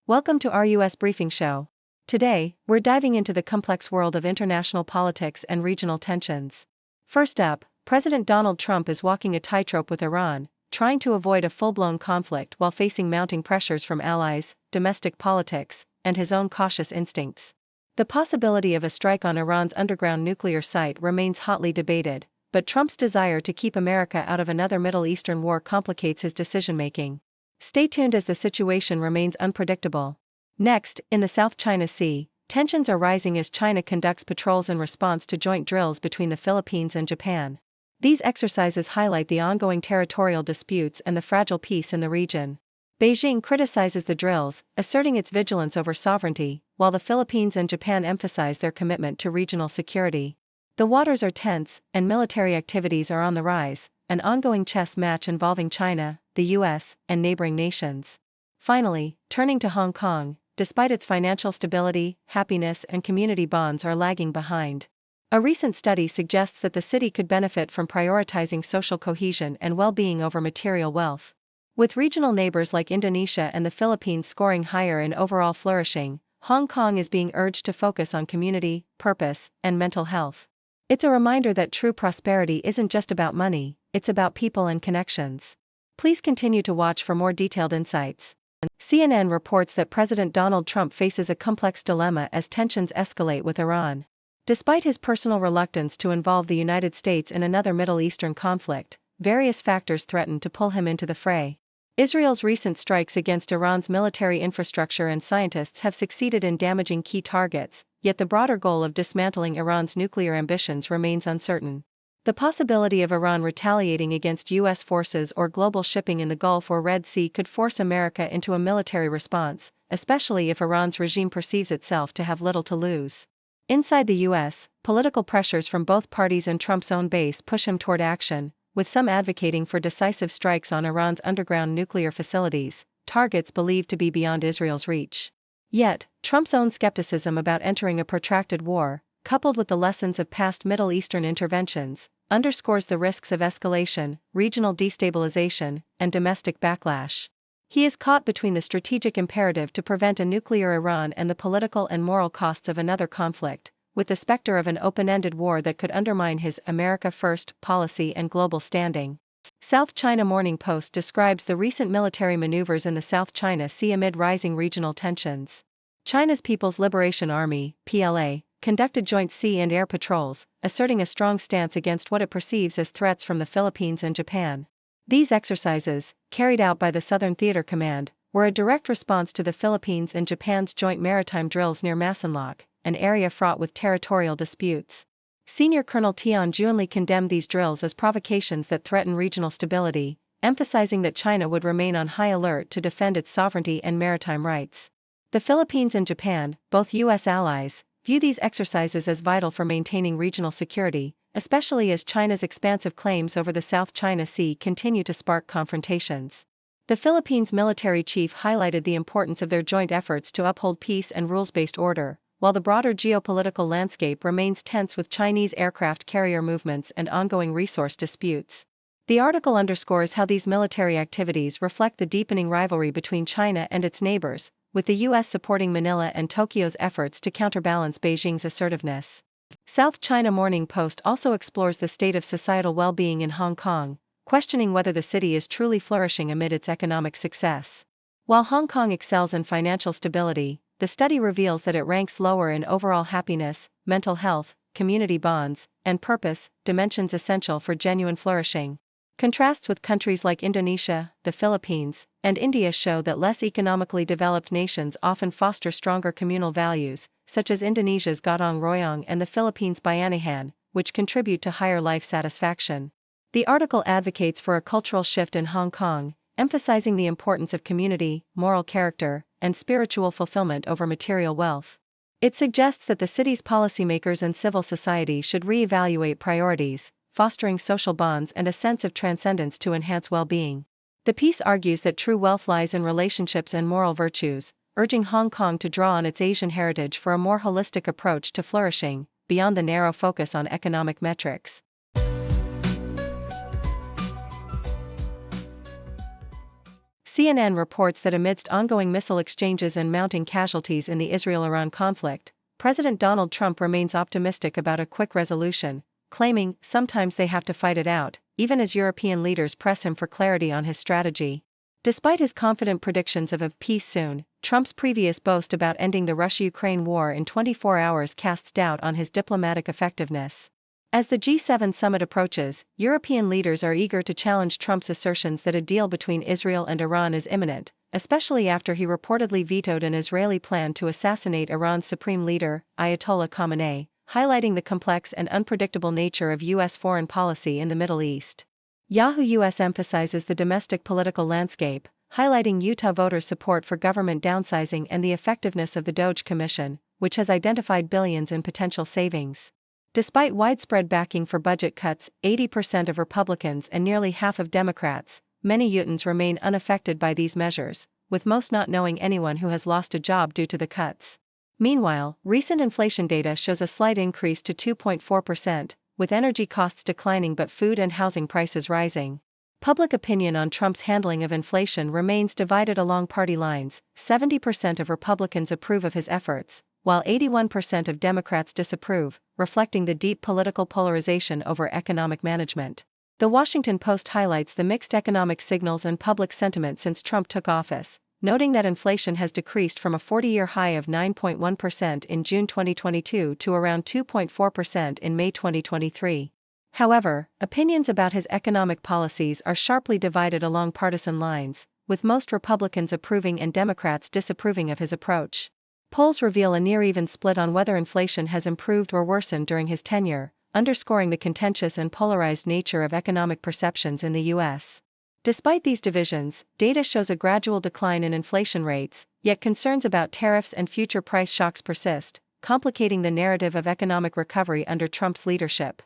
Welcome to our US Briefing Show. Today, we're diving into the complex world of international politics and regional tensions. First up, President Donald Trump is walking a tightrope with Iran, trying to avoid a full-blown conflict while facing mounting pressures from allies, domestic politics, and his own cautious instincts. The possibility of a strike on Iran's underground nuclear site remains hotly debated, but Trump's desire to keep America out of another Middle Eastern war complicates his decision-making. Stay tuned as the situation remains unpredictable. Next, in the South China Sea, tensions are rising as China conducts patrols in response to joint drills between the Philippines and Japan. These exercises highlight the ongoing territorial disputes and the fragile peace in the region. Beijing criticizes the drills, asserting its vigilance over sovereignty, while the Philippines and Japan emphasize their commitment to regional security. The waters are tense, and military activities are on the rise, an ongoing chess match involving China, the US, and neighboring nations. Finally, turning to Hong Kong, despite its financial stability, happiness and community bonds are lagging behind. A recent study suggests that the city could benefit from prioritizing social cohesion and well-being over material wealth. With regional neighbors like Indonesia and the Philippines scoring higher in overall flourishing, Hong Kong is being urged to focus on community, purpose, and mental health. It's a reminder that true prosperity isn't just about money, it's about people and connections. Please continue to watch for more detailed insights. CNN reports that President Donald Trump faces a complex dilemma as tensions escalate with Iran. Despite his personal reluctance to involve the United States in another Middle Eastern conflict, various factors threaten to pull him into the fray. Israel's recent strikes against Iran's military infrastructure and scientists have succeeded in damaging key targets, yet the broader goal of dismantling Iran's nuclear ambitions remains uncertain. The possibility of Iran retaliating against U.S. forces or global shipping in the Gulf or Red Sea could force America into a military response, especially if Iran's regime perceives itself to have little to lose. Inside the U.S., political pressures from both parties and Trump's own base push him toward action, with some advocating for decisive strikes on Iran's underground nuclear facilities, targets believed to be beyond Israel's reach. Yet, Trump's own skepticism about entering a protracted war, coupled with the lessons of past Middle Eastern interventions, underscores the risks of escalation, regional destabilization, and domestic backlash. He is caught between the strategic imperative to prevent a nuclear Iran and the political and moral costs of another conflict, with the specter of an open-ended war that could undermine his America First policy and global standing. South China Morning Post describes the recent military maneuvers in the South China Sea amid rising regional tensions. China's People's Liberation Army, PLA, conducted joint sea and air patrols, asserting a strong stance against what it perceives as threats from the Philippines and Japan. These exercises, carried out by the Southern Theater Command, were a direct response to the Philippines and Japan's joint maritime drills near Masinloc, an area fraught with territorial disputes. Senior Colonel Tian Junli condemned these drills as provocations that threaten regional stability, emphasizing that China would remain on high alert to defend its sovereignty and maritime rights. The Philippines and Japan, both U.S. allies, view these exercises as vital for maintaining regional security, especially as China's expansive claims over the South China Sea continue to spark confrontations. The Philippines military chief highlighted the importance of their joint efforts to uphold peace and rules-based order, while the broader geopolitical landscape remains tense with Chinese aircraft carrier movements and ongoing resource disputes. The article underscores how these military activities reflect the deepening rivalry between China and its neighbors, with the U.S. supporting Manila and Tokyo's efforts to counterbalance Beijing's assertiveness. South China Morning Post also explores the state of societal well-being in Hong Kong, questioning whether the city is truly flourishing amid its economic success. While Hong Kong excels in financial stability, the study reveals that it ranks lower in overall happiness, mental health, community bonds, and purpose, dimensions essential for genuine flourishing. Contrasts with countries like Indonesia, the Philippines, and India show that less economically developed nations often foster stronger communal values, such as Indonesia's gotong royong and the Philippines' bayanihan, which contribute to higher life satisfaction. The article advocates for a cultural shift in Hong Kong, emphasizing the importance of community, moral character, and spiritual fulfillment over material wealth. It suggests that the city's policymakers and civil society should re-evaluate priorities, fostering social bonds and a sense of transcendence to enhance well-being. The piece argues that true wealth lies in relationships and moral virtues, urging Hong Kong to draw on its Asian heritage for a more holistic approach to flourishing, beyond the narrow focus on economic metrics. CNN reports that amidst ongoing missile exchanges and mounting casualties in the Israel-Iran conflict, President Donald Trump remains optimistic about a quick resolution, claiming, sometimes they have to fight it out, even as European leaders press him for clarity on his strategy. Despite his confident predictions of peace soon, Trump's previous boast about ending the Russia-Ukraine war in 24 hours casts doubt on his diplomatic effectiveness. As the G7 summit approaches, European leaders are eager to challenge Trump's assertions that a deal between Israel and Iran is imminent, especially after he reportedly vetoed an Israeli plan to assassinate Iran's supreme leader, Ayatollah Khamenei, highlighting the complex and unpredictable nature of U.S. foreign policy in the Middle East. Yahoo US emphasizes the domestic political landscape, highlighting Utah voters' support for government downsizing and the effectiveness of the DOGE Commission, which has identified billions in potential savings. Despite widespread backing for budget cuts, 80% of Republicans and nearly half of Democrats, many Utahns remain unaffected by these measures, with most not knowing anyone who has lost a job due to the cuts. Meanwhile, recent inflation data shows a slight increase to 2.4%, with energy costs declining but food and housing prices rising. Public opinion on Trump's handling of inflation remains divided along party lines. 70% of Republicans approve of his efforts, while 81% of Democrats disapprove, reflecting the deep political polarization over economic management. The Washington Post highlights the mixed economic signals and public sentiment since Trump took office, noting that inflation has decreased from a 40-year high of 9.1% in June 2022 to around 2.4% in May 2023. However, opinions about his economic policies are sharply divided along partisan lines, with most Republicans approving and Democrats disapproving of his approach. Polls reveal a near-even split on whether inflation has improved or worsened during his tenure, underscoring the contentious and polarized nature of economic perceptions in the U.S. Despite these divisions, data shows a gradual decline in inflation rates, yet concerns about tariffs and future price shocks persist, complicating the narrative of economic recovery under Trump's leadership.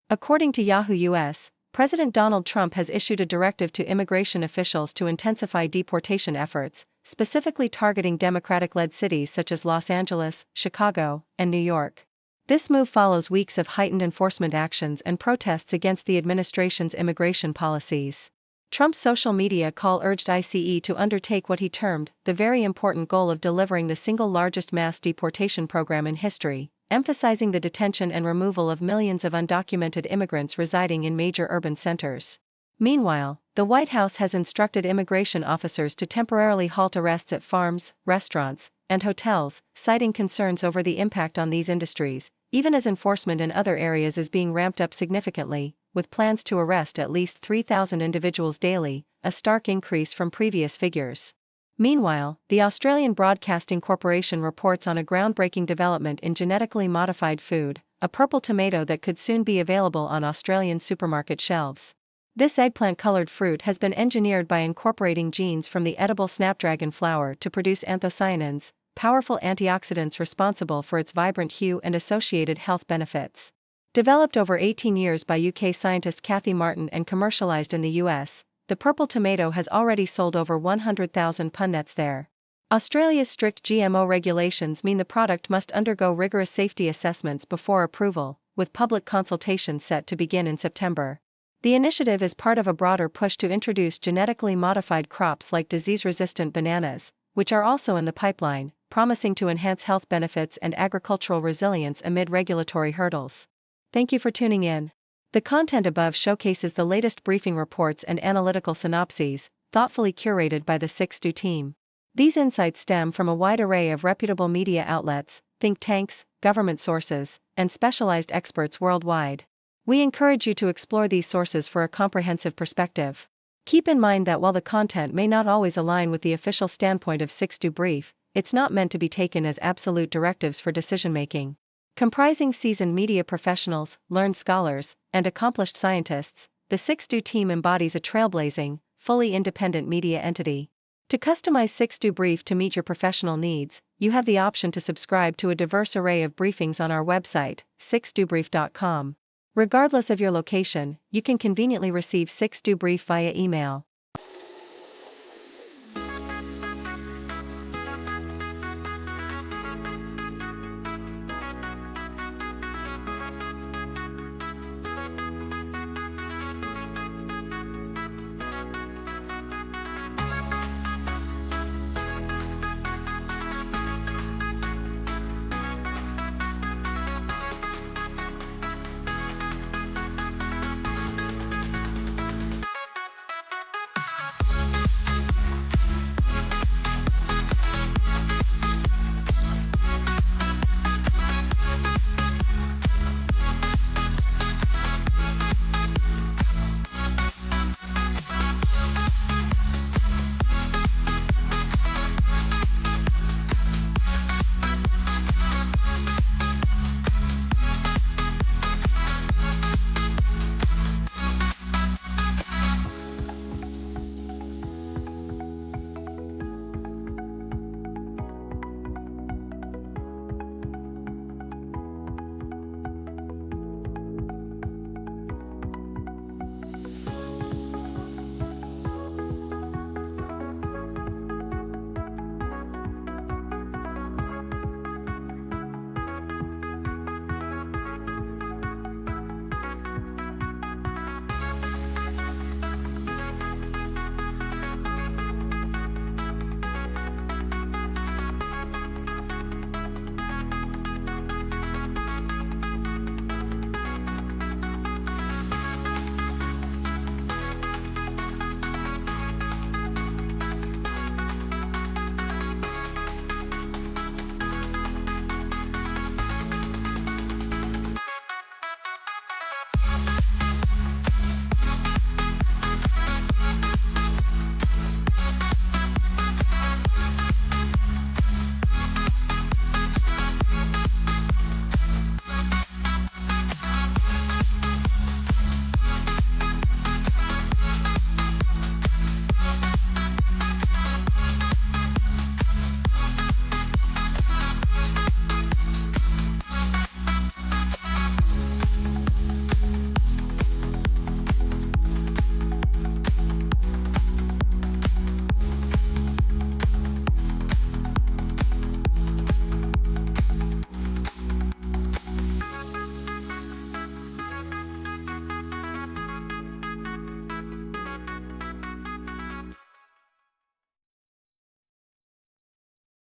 According to Yahoo US, President Donald Trump has issued a directive to immigration officials to intensify deportation efforts, specifically targeting Democratic-led cities such as Los Angeles, Chicago, and New York. This move follows weeks of heightened enforcement actions and protests against the administration's immigration policies. Trump's social media call urged ICE to undertake what he termed the very important goal of delivering the single largest mass deportation program in history, emphasizing the detention and removal of millions of undocumented immigrants residing in major urban centers. Meanwhile, the White House has instructed immigration officers to temporarily halt arrests at farms, restaurants, and hotels, citing concerns over the impact on these industries, even as enforcement in other areas is being ramped up significantly, with plans to arrest at least 3,000 individuals daily, a stark increase from previous figures. Meanwhile, the Australian Broadcasting Corporation reports on a groundbreaking development in genetically modified food, a purple tomato that could soon be available on Australian supermarket shelves. This eggplant-colored fruit has been engineered by incorporating genes from the edible snapdragon flower to produce anthocyanins, powerful antioxidants responsible for its vibrant hue and associated health benefits. Developed over 18 years by UK scientist Kathy Martin and commercialized in the US, the purple tomato has already sold over 100,000 punnets there. Australia's strict GMO regulations mean the product must undergo rigorous safety assessments before approval, with public consultation set to begin in September. The initiative is part of a broader push to introduce genetically modified crops like disease-resistant bananas, which are also in the pipeline, promising to enhance health benefits and agricultural resilience amid regulatory hurdles. Thank you for tuning in. The content above showcases the latest briefing reports and analytical synopses, thoughtfully curated by the 6Do team. These insights stem from a wide array of reputable media outlets, think tanks, government sources, and specialized experts worldwide. We encourage you to explore these sources for a comprehensive perspective. Keep in mind that while the content may not always align with the official standpoint of 6Do Brief, it's not meant to be taken as absolute directives for decision-making. Comprising seasoned media professionals, learned scholars, and accomplished scientists, the 6Do team embodies a trailblazing, fully independent media entity. To customize 6Do Brief to meet your professional needs, you have the option to subscribe to a diverse array of briefings on our website, 6dobrief.com. Regardless of your location, you can conveniently receive 6Do Brief via email.